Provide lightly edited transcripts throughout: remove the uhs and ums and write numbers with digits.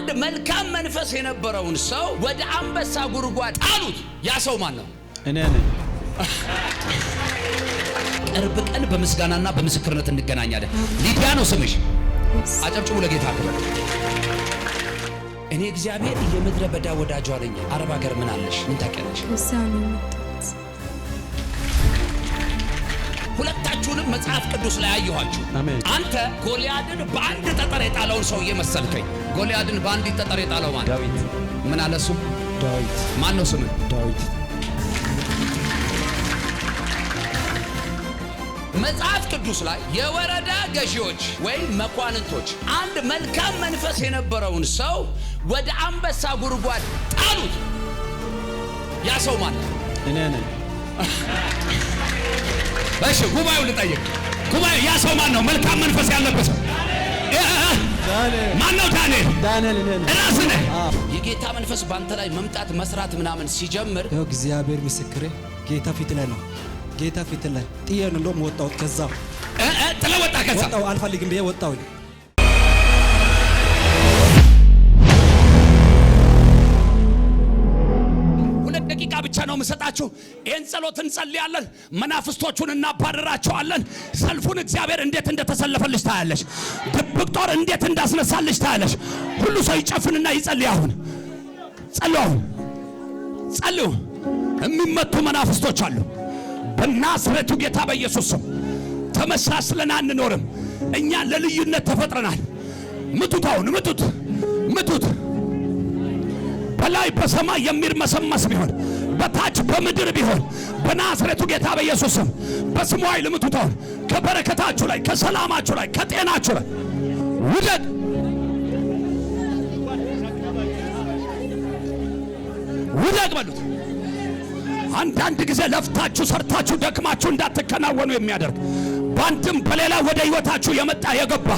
አንድ መልካም መንፈስ የነበረውን ሰው ወደ አንበሳ ጉድጓድ ጣሉት። ያ ሰው ማን ነው? እኔ ነኝ። ቅርብ ቀን በምስጋናና በምስክርነት እንገናኛለን። ሊዲያ ነው ስምሽ። አጨብጭቡ ለጌታ ክብር። እኔ እግዚአብሔር የምድረ በዳ ወዳጇ ነኝ። አረብ ሀገር ምን አለሽ? ምን ታውቂያለሽ? ሁለታችሁንም መጽሐፍ ቅዱስ ላይ አየኋችሁ። አንተ ጎልያድን በአንድ ጠጠር የጣለውን ሰውዬ መሰልከኝ። ጎልያድን በአንዲት ጠጠር የጣለው ማን? ዳዊት። ምን አለ እሱ? ዳዊት። ማን ነው ስም? ዳዊት። መጽሐፍ ቅዱስ ላይ የወረዳ ገዢዎች ወይም መኳንንቶች አንድ መልካም መንፈስ የነበረውን ሰው ወደ አንበሳ ጉድጓድ ጣሉት። ያ ሰው ማን ነው? እኔ ነኝ። እሺ ጉባኤው ልጠይቅ። ጉባኤው ያ ሰው ማን ነው? መልካም መንፈስ ያለበት ሰው ማን ነው? ዳንኤል። ዳንኤል እኔ ነኝ። ራስህ ነህ። የጌታ መንፈስ ባንተ ላይ መምጣት መስራት ምናምን ሲጀምር ያው እግዚአብሔር ምስክሬ ጌታ ፊት ላይ ነው። ጌታ ፊት ላይ ጥዬን እንደውም ወጣሁት። ከዛ ጥለህ ወጣ። ከዛ ወጣሁ። አልፈልግም ብዬ ወጣሁ። ደቂቃ ብቻ ነው የምሰጣችሁ። ይህን ጸሎት እንጸልያለን። መናፍስቶቹን እናባረራቸዋለን። ሰልፉን እግዚአብሔር እንዴት እንደተሰለፈልሽ ታያለሽ። ድብቅ ጦር እንዴት እንዳስነሳልሽ ታያለሽ። ሁሉ ሰው ይጨፍንና ይጸልይ። አሁን ጸልዩ፣ አሁን ጸልዩ። የሚመቱ መናፍስቶች አሉ። በናዝሬቱ ጌታ በኢየሱስ ስም ተመሳስለን አንኖርም። እኛ ለልዩነት ተፈጥረናል። ምቱት፣ አሁን ምቱት፣ ምቱት። በላይ በሰማይ የሚርመሰመስ ቢሆን በታች በምድር ቢሆን በናዝሬቱ ጌታ በኢየሱስ ስም በስሙ ኃይል ምቱት። አሁን ከበረከታችሁ ላይ፣ ከሰላማችሁ ላይ፣ ከጤናችሁ ላይ ውደቅ። ውደቅ በሉት። አንዳንድ ጊዜ ለፍታችሁ ሰርታችሁ ደክማችሁ እንዳትከናወኑ የሚያደርግ በአንድም በሌላ ወደ ሕይወታችሁ የመጣ የገባ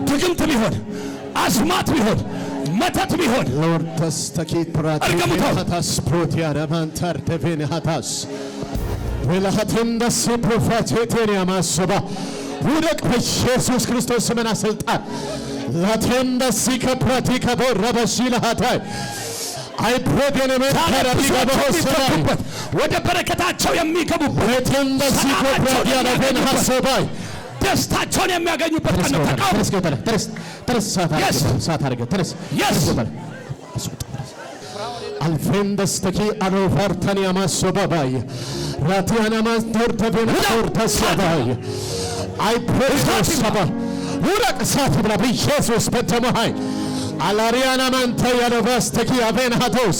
ድግምት ቢሆን አስማት ቢሆን መተት ቢሆን ሎርተስ ተኪት ፕራቲታስ ፕሮቲያ ረማንታር ተቬንሃታስ ወላሃተንደስ ፕሮፋቴቴሪያ ማሰባ ውደቅ በኢየሱስ ክርስቶስ ስምና ስልጣን ላተንደስ ከፕራቲካ ቦረበሲላሃታይ አይ ፕሮቴነመንት ተራቢጋበሆሰበት ወደ በረከታቸው የሚገቡበት ለተንደስ ከፕራቲያ ረቬንሃሰባይ ደስታቸውን የሚያገኙበት ቀን ነው። ተረስ ሳት አድርገ ተረስ አልፌንደስ ተኪ አኖፋርታኒያ ማሶባባይ ራቲያና ማስቶር ተቬናቶር ተሳባይ አይ ፕሮቴስ ሰባ ውረቅ ሳት ብላ በኢየሱስ በተመሃይ አላሪያና ማንተ ያለባስ ተኪ አቬናቶስ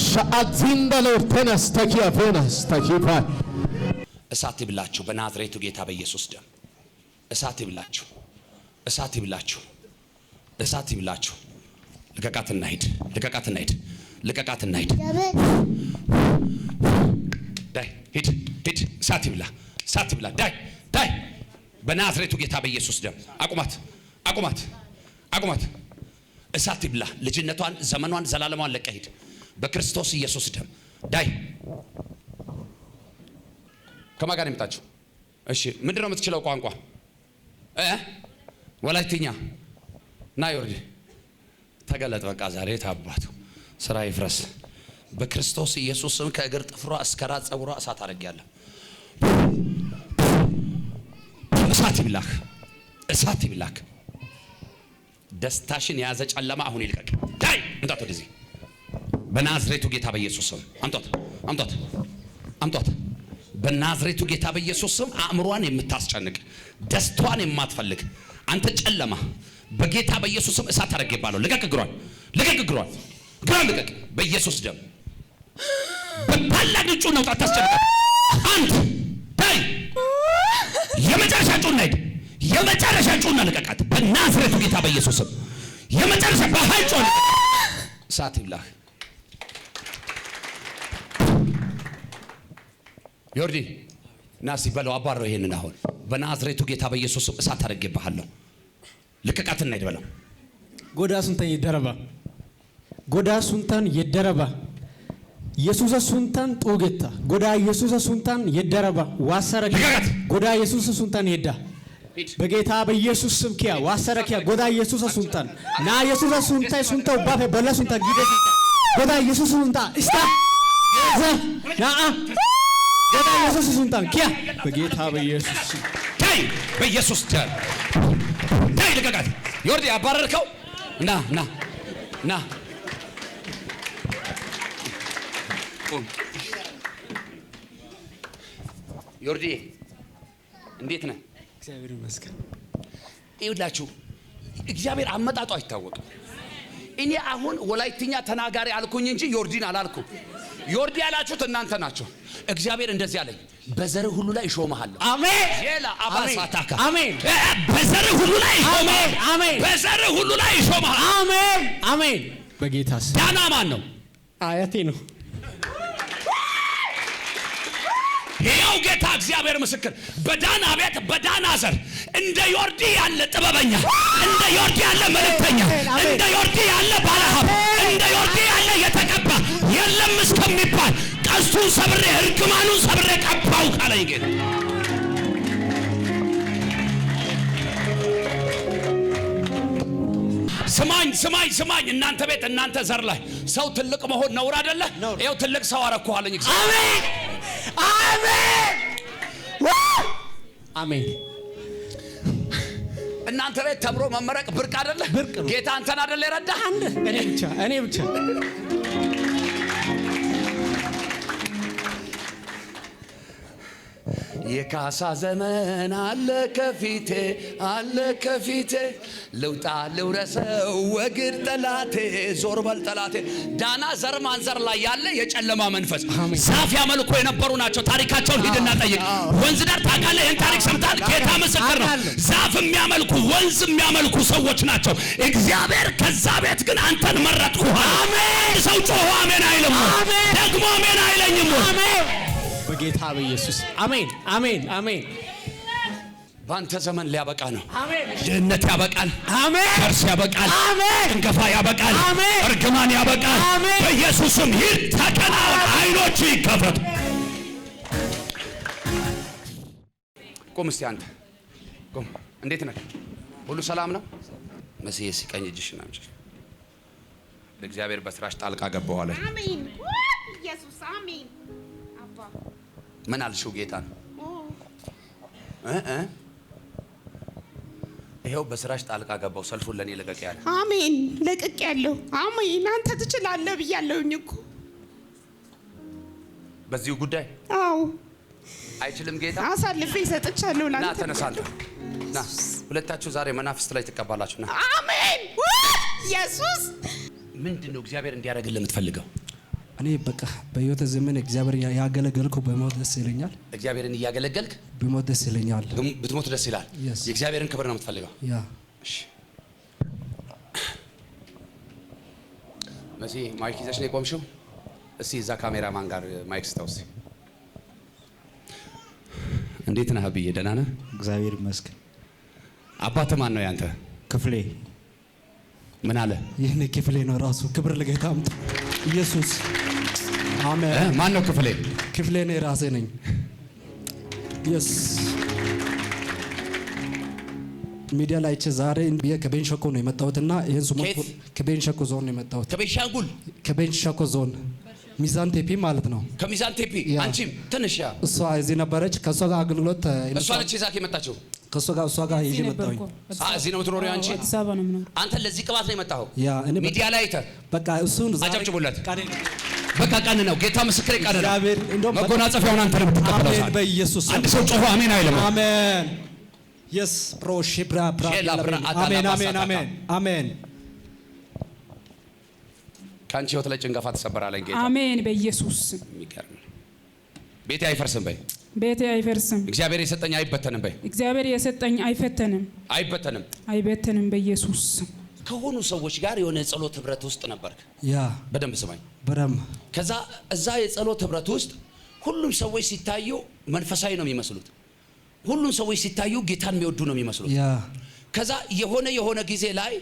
ሻአዚንዳ ሎርቴናስ ተኪ አቬናስ ተኪ ባይ እሳት ይብላችሁ በናዝሬቱ ጌታ በኢየሱስ ደም። እሳት ይብላችሁ፣ እሳት ይብላችሁ፣ እሳት ይብላችሁ። ልቀቃትና ሂድ፣ ልቀቃትና ሂድ፣ ልቀቃትና ሂድ። ዳይ ሂድ፣ ሂድ። እሳት ይብላ፣ እሳት ይብላ። ዳይ ዳይ በናዝሬቱ ጌታ በኢየሱስ ደም። አቁማት፣ አቁማት፣ አቁማት። እሳት ይብላ። ልጅነቷን፣ ዘመኗን፣ ዘላለሟን ለቀህ ሂድ በክርስቶስ ኢየሱስ ደም። ዳይ ከማን ጋር የመጣችሁ? እሺ ምንድነው የምትችለው ቋንቋ? ወላይትኛ ና ይወርድ ተገለጥ። በቃ ዛሬ ታባቱ ስራ ይፍረስ በክርስቶስ ኢየሱስ ስም። ከእግር ጥፍሯ እስከ ራስ ጸጉሯ እሳት አድርጌያለሁ። እሳት ይብላክ፣ እሳት ይብላክ። ደስታሽን የያዘ ጨለማ አሁን ይልቀቅ። ዳይ እንጣት ወደዚህ በናዝሬቱ ጌታ በኢየሱስ ስም። አምጧት፣ አምጧት፣ አምጧት። በናዝሬቱ ጌታ በኢየሱስ ስም አእምሯን የምታስጨንቅ ደስቷን የማትፈልግ አንተ ጨለማ በጌታ በኢየሱስ ስም እሳት አድርጌባለሁ። ልቀቅ እግሯን፣ ልቀቅ እግሯን፣ እግሯን ልቀቅ በኢየሱስ ደም። በታላቅ ጩኸት ነው ታስጨንቃት። አንተ ዳይ የመጨረሻ ጩኸት ነው፣ የመጨረሻ ጩኸት ነው። ልቀቃት በናዝሬቱ ጌታ በኢየሱስ ስም። የመጨረሻ በኃይል ጩኸት እሳት ይብላህ። ዮርዲ ናሲ በለው አባረው። ይሄንን አሁን በናዝሬቱ ጌታ በኢየሱስ ስም እሳት አድርጌብሃለሁ። ልቀቃትና ሂድ በለው። ጎዳ ሱንታን ይደረባ፣ ጎዳ ሱንታን ይደረባ። ኢየሱስ ሱንታን ጦጌታ ጎዳ ኢየሱስ ሱንታን ይደረባ። ዋሰረ ልቀቃት። ጎዳ ኢየሱስ ሱንታን ይዳ በጌታ በኢየሱስ ስም ኪያ ዋሰረኪያ ጎዳ ኢየሱስ ሱንታን ና ኢየሱስ ሱንታ ሱንታው ባፈ በላ ሱንታ ጊዜ ሱንታ ጎዳ ኢየሱስ ሱንታ እስታ ና ጎዳ ኢየሱስ ሱንታን ኪያ በጌታ በኢየሱስ ታይ በኢየሱስ ታይ ታይ ልቀቃት ዮርዲ አባረርከው ና ና ና ዮርዲ እንዴት ነህ? እግዚአብሔር ይመስገን። ይኸውላችሁ እግዚአብሔር አመጣጡ አይታወቅም። እኔ አሁን ወላይትኛ ተናጋሪ አልኩኝ እንጂ ዮርዲን አላልኩም። ዮርዲ ያላችሁት እናንተ ናችሁ። እግዚአብሔር እንደዚህ አለኝ፣ በዘር ሁሉ ላይ እሾምሃለሁ። አሜን። ጄላ አባሳታካ አሜን። በዘር ሁሉ ላይ አሜን። አሜን። በዘር ሁሉ ላይ እሾምሃለሁ። አሜን። አሜን። በጌታስ ዳና ማን ነው? አያቴ ነው። ይኸው ጌታ እግዚአብሔር ምስክር፣ በዳና ቤት በዳና ዘር እንደ ዮርዲ ያለ ጥበበኛ፣ እንደ ዮርዲ ያለ መልእክተኛ፣ እንደ ዮርዲ ያለ ባለሀብት፣ እንደ ዮርዲ ያለ የተቀባ የለም እስከሚባል ቀስቱን ሰብሬ እርግማኑን ሰብሬ ቀባው ካለኝ ጌታ ስማኝ እናንተ ቤት እናንተ ዘር ላይ ሰው ትልቅ መሆን ነውር አይደለ? ይኸው ትልቅ ሰው አረኩሃለኝ። አሜን አሜን አሜን። እናንተ ቤት ተምሮ መመረቅ ብርቅ አይደለ? ጌታ አንተን አይደለ ይረዳ? እኔ ብቻ የካሳ ዘመን አለ ከፊቴ ልውጣ ልውረሰው ወግድ ጠላቴ ዞር በል ጠላቴ። ዳና ዘር ማንዘር ላይ ያለ የጨለማ መንፈስ ዛፍ ያመልኩ የነበሩ ናቸው። ታሪካቸውን ሂድና ጠይቅ። ወንዝ ዳር ታውቃለህ? ይህን ታሪክ ሰምታል? ጌታ ምስክር ነው። ዛፍ የሚያመልኩ ወንዝ የሚያመልኩ ሰዎች ናቸው። እግዚአብሔር ከዛ ቤት ግን አንተን መረጥኩህ። አሜን። ሰው ጮሆ አሜን አይልም? ደግሞ አሜን አይለኝም? አሜን በጌታ በኢየሱስ አሜን አሜን አሜን። ባንተ ዘመን ሊያበቃ ነው። አሜን። ድህነት ያበቃል። አሜን። ከርስ ያበቃል። አሜን። እንገፋ ያበቃል። አሜን። እርግማን ያበቃል። አሜን። በኢየሱስም ሂድ ተከናወን። አይኖች ይከፈቱ። ቁም እስቲ አንተ ቁም። እንዴት ነህ? ሁሉ ሰላም ነው? መስዬ ሲቀኝ እጅሽን አምጪ። ለእግዚአብሔር በስራሽ ጣልቃ ገባዋለ። አሜን ኢየሱስ አሜን። አባ ምን አልሽው ጌታን? ይሄው በስራሽ ጣልቃ ገባው። ሰልፉን ለኔ ለቀቅ ያለ። አሜን ለቀቅ ያለው። አሜን አንተ ትችላለህ ብያለሁኝ እኮ በዚሁ ጉዳይ። አዎ አይችልም ጌታ? አሳልፌ ሰጥቻለሁ ላንተ። ና ተነሳ አንተ ና። ሁለታችሁ ዛሬ መናፍስት ላይ ትቀባላችሁ። ና። አሜን ኢየሱስ። ምንድነው እግዚአብሔር እንዲያደርግልህ የምትፈልገው? እኔ በቃ በህይወት ዘመን እግዚአብሔር ያገለገልኩ በሞት ደስ ይለኛል። እግዚአብሔርን እያገለገልክ በሞት ደስ ይለኛል። ብትሞት ደስ ይላል። የእግዚአብሔርን ክብር ነው የምትፈልገው? ያ እሺ። መሲ ማይክ ይዘሽ ነው የቆምሽው? እስቲ እዛ ካሜራማን ጋር ማይክ ስታውስ። እንዴት ነህ አብዬ? ደህና ነህ? እግዚአብሔር ይመስገን። አባትህ ማን ነው ያንተ? ክፍሌ ምን አለ? ይህን ክፍሌ ነው ራሱ። ክብር ለጌታ አምጡ ኢየሱስ። አሜን። ማን ነው ክፍሌ? ክፍሌ ነው ራሴ ነኝ። ኢየስ ሚዲያ ላይ ዛሬ ከቤንች ሸኮ ነው የመጣሁትና ይሄን ስሙ ከቤንች ሸኮ ዞን ነው የመጣሁት። ከቤንሻንጉል ከቤንች ሸኮ ዞን ሚዛን ቴፒ ማለት ነው። ከሚዛን ቴፒ። አንቺም ትንሽ ያ እሷ እዚህ ነበረች። ከሷ ጋር አገልግሎት እሷ ነች ይዛክ የመጣችው? ከሷ ጋር ይዤ መጣሁኝ። እዚህ ነው የምትኖሪው አንቺ? አዲስ አበባ ነው የምኖረው። አንተ ለዚህ ቅባት ነው የመጣኸው? ያ እኔ ሚዲያ ላይ አይተህ በቃ እሱን አጨብጭቡለት። በቃ ቀን ነው። ጌታ ምስክሬ ቀን ነው። እግዚአብሔር እንደውም መጎናጸፊያውን አንተ ነው የምትቀበለው። አሜን በኢየሱስ አንድ ሰው ጮሆ አሜን አይልም? አሜን የስ ፕሮሺ ብራ አሜን አሜን አሜን አሜን። ካንቺ ህይወት ላይ ጭንገፋ ተሰበራለኝ ጌታ። አሜን በኢየሱስ። የሚገርም ቤቴ አይፈርስም በይ። ቤቴ አይፈርስም። እግዚአብሔር የሰጠኝ አይበተንም በይ። እግዚአብሔር የሰጠኝ አይፈተንም አይበተንም በኢየሱስ። ከሆኑ ሰዎች ጋር የሆነ የጸሎት ህብረት ውስጥ ነበርክ? ያ በደንብ ስማኝ። በደንብ ከዛ እዛ የጸሎት ህብረት ውስጥ ሁሉም ሰዎች ሲታዩ መንፈሳዊ ነው የሚመስሉት። ሁሉም ሰዎች ሲታዩ ጌታን የሚወዱ ነው የሚመስሉት። ያ ከዛ የሆነ ጊዜ ላይ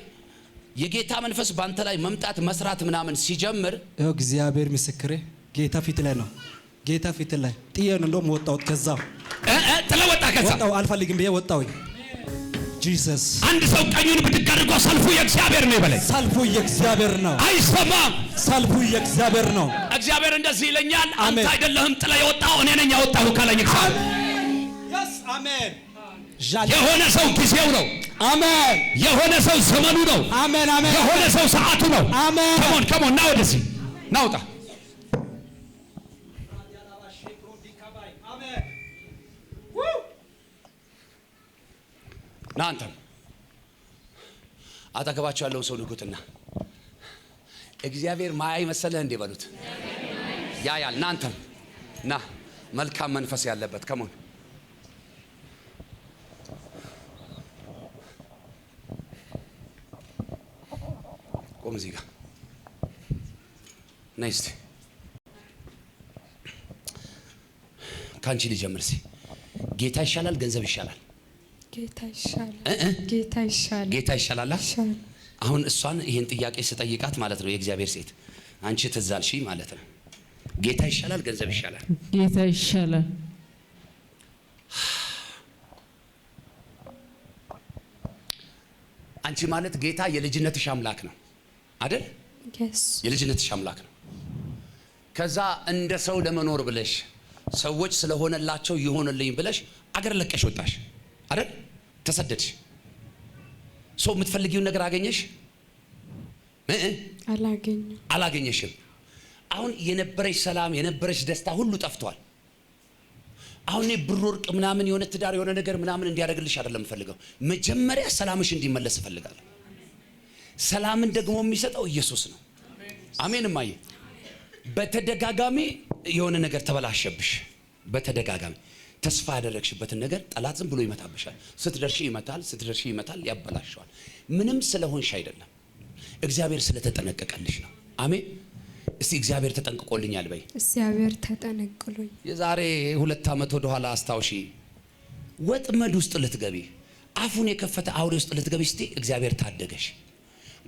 የጌታ መንፈስ ባንተ ላይ መምጣት መስራት ምናምን ሲጀምር እግዚአብሔር ምስክሬ ጌታ ፊት ላይ ነው። ጌታ ፊት ላይ ጥዬን እንደውም ወጣሁት። ከዛ ጥለህ ወጣ። ከዛ ወጣሁ። አልፈልግም ብዬ ወጣሁኝ። ጂሰስ አንድ ሰው ቀኙን ብድግ አድርጎ ሰልፉ የእግዚአብሔር ነው ይበለኝ። ሰልፉ የእግዚአብሔር ነው። አይሰማም። ሰልፉ የእግዚአብሔር ነው። እግዚአብሔር እንደዚህ ይለኛል፣ አንተ አሜን። አይደለህም ጥላ የወጣው እኔ ነኝ ያወጣሁ ካለኝ እግዚአብሔር አሜን። የሆነ ሰው ጊዜው ነው። አሜን። የሆነ ሰው ዘመኑ ነው። አሜን። አሜን። የሆነ ሰው ሰዓቱ ነው። አሜን። ከሞን ና ወደዚህ ናውጣ። ና አንተም አጠገባቸው ያለውን ሰው ንኩትና እግዚአብሔር ማያይ መሰለህ እንዴ በሉት። ያያል። ና አንተም ና፣ መልካም መንፈስ ያለበት ከሞን ቆም እዚህ ጋር ነይ እስቲ ካንቺ ልጀምር እስቲ። ጌታ ይሻላል ገንዘብ ይሻላል? ጌታ ይሻላል። ጌታ ይሻላል። ጌታ ይሻላል። አሁን እሷን ይሄን ጥያቄ ስጠይቃት ማለት ነው የእግዚአብሔር ሴት አንቺ ትዝ አልሽኝ ማለት ነው። ጌታ ይሻላል ገንዘብ ይሻላል? ጌታ ይሻላል። አንቺ ማለት ጌታ የልጅነትሽ አምላክ ነው አይደል? የልጅነትሽ አምላክ ነው። ከዛ እንደ ሰው ለመኖር ብለሽ ሰዎች ስለሆነላቸው ይሆንልኝ ብለሽ አገር ለቀሽ ወጣሽ አይደል? ተሰደድሽ። ሰው የምትፈልጊውን ነገር አገኘሽ? አላገኘሽም። አሁን የነበረሽ ሰላም የነበረሽ ደስታ ሁሉ ጠፍቷል። አሁን ብር ወርቅ ምናምን የሆነ ትዳር የሆነ ነገር ምናምን እንዲያደርግልሽ አይደለም ፈልገው፣ መጀመሪያ ሰላምሽ እንዲመለስ እፈልጋለሁ። ሰላምን ደግሞ የሚሰጠው ኢየሱስ ነው። አሜን ማየ። በተደጋጋሚ የሆነ ነገር ተበላሸብሽ። በተደጋጋሚ ተስፋ ያደረግሽበትን ነገር ጠላት ዝም ብሎ ይመታብሻል። ስትደርሺ ይመታል፣ ስትደርሺ ይመታል፣ ያበላሸዋል። ምንም ስለሆንሽ አይደለም፣ እግዚአብሔር ስለተጠነቀቀልሽ ነው። አሜን። እስቲ እግዚአብሔር ተጠንቅቆልኛል በይ። እግዚአብሔር ተጠነቅቆልኝ። የዛሬ 2 ዓመት ወደ ኋላ አስታውሺ። ወጥመድ ውስጥ ልትገቢ አፉን የከፈተ አውሬ ውስጥ ልትገቢ እስቲ እግዚአብሔር ታደገሽ።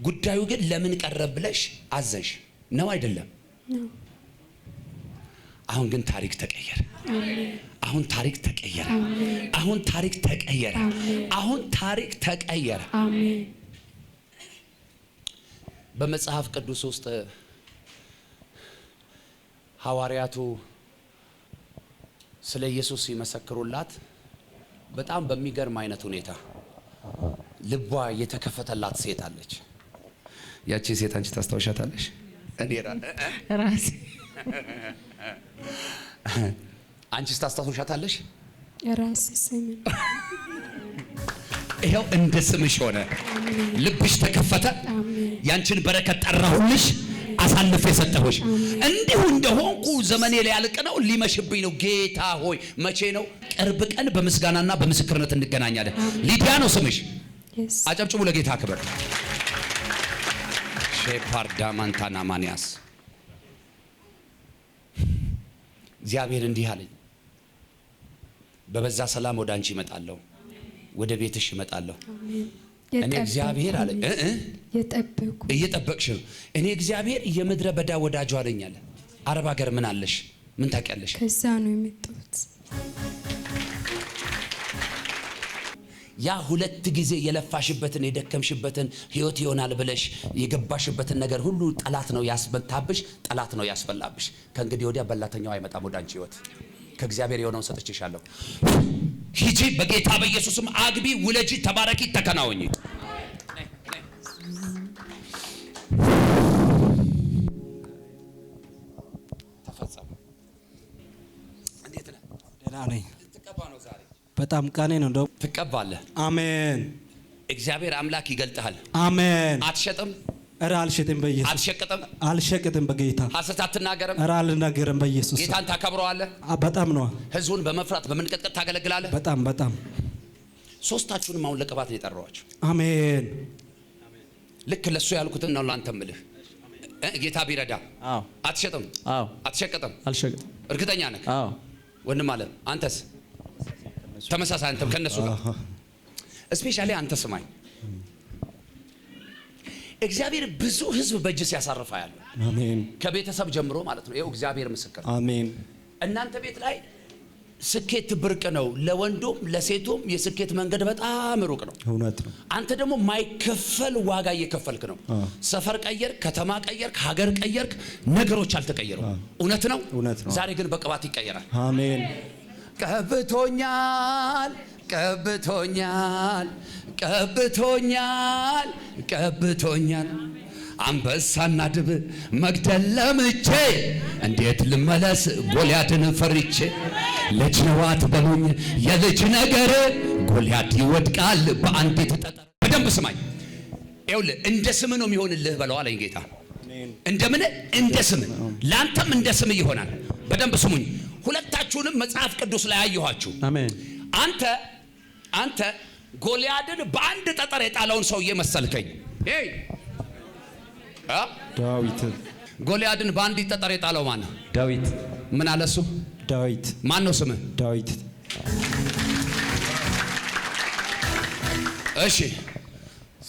ጉዳዩ ግን ለምን ቀረብ ብለሽ አዘንሽ ነው አይደለም? አሁን ግን ታሪክ ተቀየረ። አሁን ታሪክ ተቀየረ። አሁን ታሪክ ተቀየረ። አሁን ታሪክ ተቀየረ። አሜን። በመጽሐፍ ቅዱስ ውስጥ ሐዋርያቱ ስለ ኢየሱስ ሲመሰክሩላት በጣም በሚገርም አይነት ሁኔታ ልቧ የተከፈተላት ሴት አለች። ያቺ ሴት አንቺ ታስታውሻታለሽ? እኔ ራሴ አንቺስ ታስታውሻታለሽ? ራሴ ስም ይሄው እንደ ስምሽ ሆነ። ልብሽ ተከፈተ። ያንቺን በረከት ጠራሁልሽ፣ አሳልፌ የሰጠሁሽ። እንዲሁ እንደሆንኩ ዘመኔ ሊያልቅ ነው፣ ሊመሽብኝ ነው። ጌታ ሆይ መቼ ነው? ቅርብ ቀን በምስጋናና በምስክርነት እንገናኛለን። ሊዲያ ነው ስምሽ። አጨብጭቡ ለጌታ ክብር። ሼፓርዳ ማንታና ማንያስ እግዚአብሔር እንዲህ አለኝ፣ በበዛ ሰላም ወደ አንቺ እመጣለሁ፣ ወደ ቤትሽ እመጣለሁ። እኔ እግዚአብሔር አለ እየጠበቅሽ ነው። እኔ እግዚአብሔር የምድረ በዳ ወዳጇ ነኝ አለ። አረብ ሀገር ምን አለሽ? ምን ታውቂያለሽ? ከዛ ነው የመጣሁት። ያ 2 ጊዜ የለፋሽበትን የደከምሽበትን ህይወት ይሆናል ብለሽ የገባሽበትን ነገር ሁሉ ጠላት ነው ያስበታብሽ፣ ጠላት ነው ያስበላብሽ። ከእንግዲህ ወዲያ በላተኛው አይመጣም ወደ አንቺ ህይወት። ከእግዚአብሔር የሆነውን ሰጥቼሻለሁ። ሂጂ፣ በጌታ በኢየሱስም አግቢ፣ ውለጂ፣ ተባረኪ፣ ተከናወኚ። ተፈጸመ። እንዴት ነህ? ደህና ነኝ። ልትቀባ ነው ዛሬ? በጣም ቀኔ ነው እንደው። ትቀባለህ። አሜን። እግዚአብሔር አምላክ ይገልጥሃል። አሜን። አትሸጥም? ኧረ አልሸጥም በኢየሱስ። አትሸቅጥም? አልሸቅጥም በጌታ። ሐሰት አትናገርም? ኧረ አልናገርም በኢየሱስ። ጌታን ታከብረዋለህ? በጣም ነው። ህዝቡን በመፍራት በመንቀጥቀጥ ታገለግላለህ? በጣም በጣም። ሶስታችሁንም አሁን ለቅባት ነው የጠራኋችሁ። አሜን። ልክ ለሱ ያልኩትን ነው ላንተ ምልህ። ጌታ ቢረዳ። አዎ። አትሸጥም? አዎ። አትሸቅጥም? አልሸቅጥም። እርግጠኛ ነህ? አዎ። ወንድም አለ። አንተስ? ተመሳሳይ። አንተም ከነሱ ጋር እስፔሻሊ አንተ ስማኝ። እግዚአብሔር ብዙ ህዝብ በእጅ ሲያሳርፋ ያለው አሜን። ከቤተሰብ ጀምሮ ማለት ነው። ይኸው እግዚአብሔር ምስክር። አሜን። እናንተ ቤት ላይ ስኬት ብርቅ ነው። ለወንዱም ለሴቱም የስኬት መንገድ በጣም ሩቅ ነው። እውነት ነው። አንተ ደግሞ ማይከፈል ዋጋ እየከፈልክ ነው። ሰፈር ቀየርክ፣ ከተማ ቀየርክ፣ ሀገር ቀየርክ፣ ነገሮች አልተቀየሩም። እውነት ነው። እውነት ነው። ዛሬ ግን በቅባት ይቀየራል። አሜን። ቀብቶኛል፣ ቀብቶኛል፣ ቀብቶኛል፣ ቀብቶኛል አንበሳና ድብ መግደል ለምቼ እንዴት ልመለስ ጎልያድን ፈርቼ ልጅ ነው አትበሉኝ የልጅ ነገር ጎልያድ ይወድቃል በአንዲት ጠጠር። በደንብ ስማኝ። ይኸውልህ እንደ ስም ነው የሚሆንልህ በለው አለኝ ጌታ። እንደምን እንደ ስም ላንተም እንደ ስም ይሆናል። በደንብ ስሙኝ። ሁለታችሁንም መጽሐፍ ቅዱስ ላይ አየኋችሁ። አሜን። አንተ ጎልያድን በአንድ ጠጠር የጣለውን ሰውዬ መሰልከኝ። ሄይ ዳዊት። ጎልያድን በአንድ ጠጠር የጣለው ማን ነው? ዳዊት። ምን አለ እሱ? ዳዊት። ማን ነው ስምህ? ዳዊት። እሺ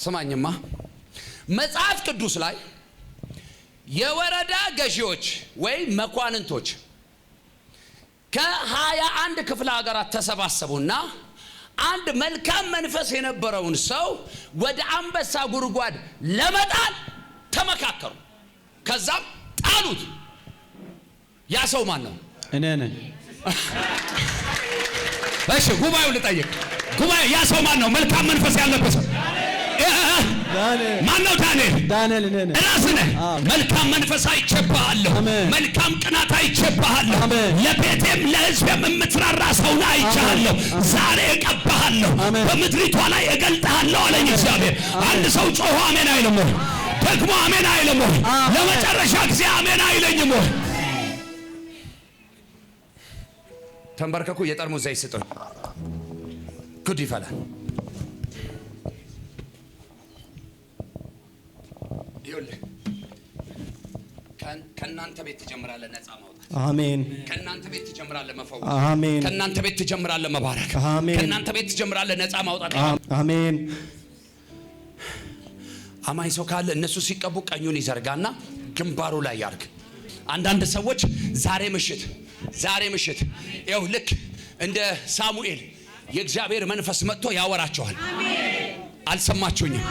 ስማኝማ፣ መጽሐፍ ቅዱስ ላይ የወረዳ ገዢዎች ወይም መኳንንቶች ከ21 ክፍለ ሀገራት ተሰባሰቡና አንድ መልካም መንፈስ የነበረውን ሰው ወደ አንበሳ ጉድጓድ ለመጣል ተመካከሩ። ከዛም ጣሉት። ያ ሰው ማን ነው? እኔ ነኝ። እሺ ጉባኤው ልጠይቅ። ጉባኤ ያ ሰው ማን ነው? መልካም መንፈስ ያለበት ሰው ማን ነው? ዳንኤል እኔ ነኝ። ራስህ ነህ። መልካም መንፈስ አይቼብሃለሁ። መልካም ቅናት አይቼብሃለሁ። ለቤቴም ለሕዝቤም የምትራራ ሰው ነህ አይቼሃለሁ። ዛሬ እቀባሃለሁ፣ በምድሪቷ ላይ እገልጥሃለሁ አለኝ እግዚአብሔር። አንድ ሰው ጮሆ አሜን አይልም ወይ? ደግሞ አሜን አይልም ወይ? ለመጨረሻ ጊዜ አሜን አይለኝም ወይ? ተንበርከኩ። የጠርሙስ ዘይት ስጡኝ። ጉድ ይፈላል። ይኸውልህ ከእናንተ ቤት ትጀምራለህ ነፃ ማውጣት። አሜን። ከእናንተ ቤት ትጀምራለህ መፈወስ። አሜን። ከእናንተ ቤት ትጀምራለህ መባረክ። አሜን። ከእናንተ ቤት ትጀምራለህ ነፃ ማውጣት። አሜን። አማኝ ሰው ካለ እነሱ ሲቀቡ ቀኙን ይዘርጋና ግንባሩ ላይ ያርግ። አንዳንድ ሰዎች ዛሬ ምሽት ይኸው ልክ እንደ ሳሙኤል የእግዚአብሔር መንፈስ መጥቶ ያወራቸዋል። አልሰማችሁኝም?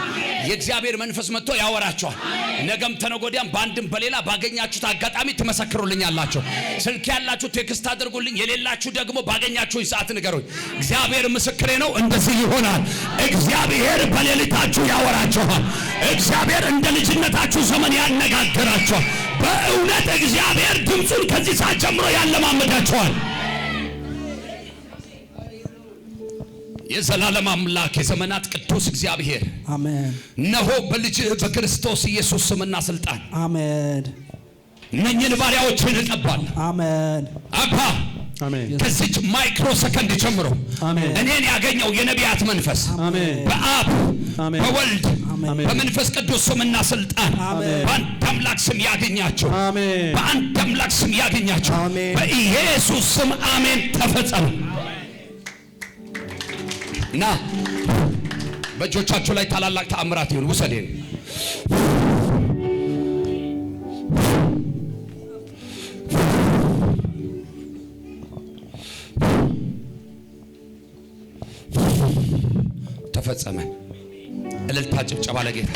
የእግዚአብሔር መንፈስ መጥቶ ያወራቸዋል። ነገም ተነጎዲያም በአንድም በሌላ ባገኛችሁት አጋጣሚ ትመሰክሩልኛላችሁ። ስልክ ያላችሁ ቴክስት አድርጉልኝ፣ የሌላችሁ ደግሞ ባገኛችሁኝ ሰዓት ንገሩኝ። እግዚአብሔር ምስክሬ ነው። እንደዚህ ይሆናል። እግዚአብሔር በሌሊታችሁ ያወራችኋል። እግዚአብሔር እንደ ልጅነታችሁ ዘመን ያነጋግራችኋል። በእውነት እግዚአብሔር ድምፁን ከዚህ ሰዓት ጀምሮ ያለማመዳችኋል። የዘላለም አምላክ የዘመናት ቅዱስ እግዚአብሔር አሜን። እነሆ በልጅህ በክርስቶስ ኢየሱስ ስምና ስልጣን አሜን። እነኝህን ባሪያዎችን እቀባለሁ። አሜን። አባ አሜን። ከዚች ማይክሮ ሰከንድ ጀምሮ እኔን ያገኘው የነቢያት መንፈስ በአብ በወልድ በመንፈስ ቅዱስ ስምና ስልጣን በአንድ አምላክ ስም ያገኛቸው። በአንድ አምላክ ስም ያገኛቸው። በኢየሱስ ስም አሜን። ተፈጸመ። ና በእጆቻችሁ ላይ ታላላቅ ተአምራት ይሁን። ውሰዴን ተፈጸመ። እልልታ ጭብጨባ ለጌታ።